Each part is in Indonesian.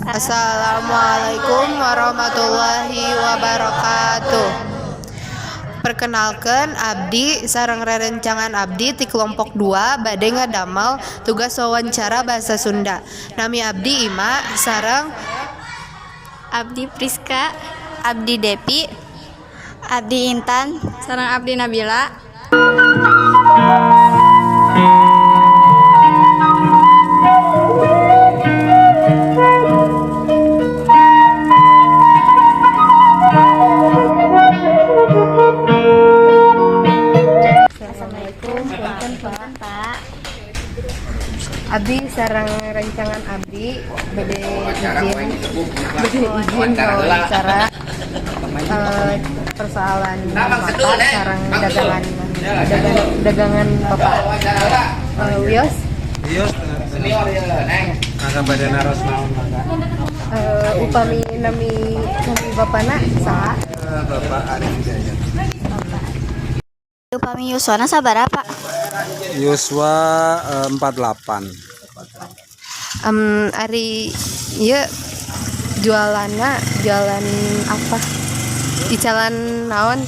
Assalamualaikum warahmatullahi wabarakatuh. Perkenalkan abdi sareng rerencangan abdi ti kelompok 2 bade ngadamel tugas wawancara bahasa Sunda. Nami abdi Ima sareng Abdi Priska, Abdi Depi, Abdi Intan, sareng Abdi Nabila. Assalamualaikum Pak. Abdi sareng rencangan abdi bade izin wawancara persoalan Bapak sareng dagangan Bapak Wios senior ya neng kagak badan naros naon maka upami nami bapana saha Bapak Arif Hidayat. Upami Yuswana sabaraha Pak? Yuswa 48. Ari ieu jualan apa di jalan naon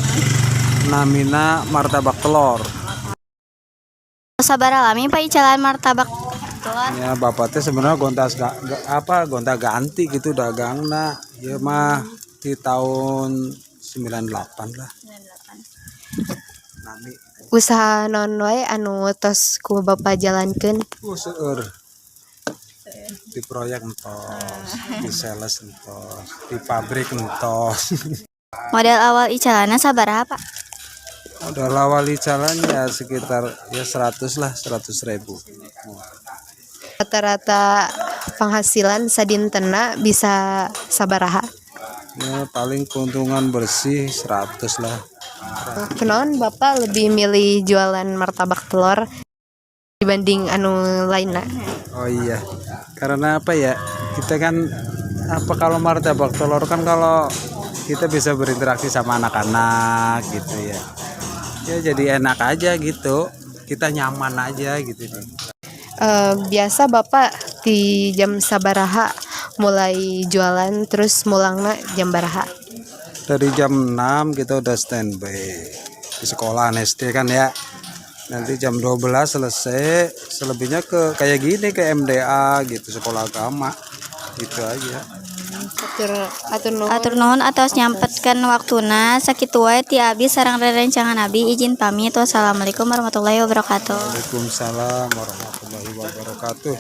Namina martabak telur. Sabaraha lami Pak icalan martabak telur? Ya bapak teh sebenarnya gonta ganti gitu dagangna. Ya mah di tahun 98 lah. 98. Nami usaha non wae anu tos ku Bapak jalankeun? seueur di proyek entos, di sales entos, di pabrik entos. Modal awal icalana sabaraha Pak? Udah lawali jalan ya sekitar ya 100.000. Rata-rata penghasilan sadintena bisa sabaraha? Ya paling keuntungan bersih 100 lah. Kenaon Bapak lebih milih jualan martabak telur dibanding anu lainna? Oh iya, karena apa ya, kita kan kalau martabak telur kan kalau kita bisa berinteraksi sama anak-anak gitu ya. Ya jadi enak aja gitu, kita nyaman aja gitu deh. Biasa Bapak di jam sabaraha mulai jualan terus mulangna jam baraha? Dari jam 6 kita udah standby di sekolah SD kan ya. Nanti jam 12 selesai, selebihnya ke kayak gini ke MDA gitu, sekolah agama gitu aja. Atur nuhun atas nyampetkeun waktuna. Sakitu wae ti abdi sareng rerencangan abdi izin pamit. Wassalamualaikum warahmatullahi wabarakatuh. Waalaikumsalam warahmatullahi wabarakatuh.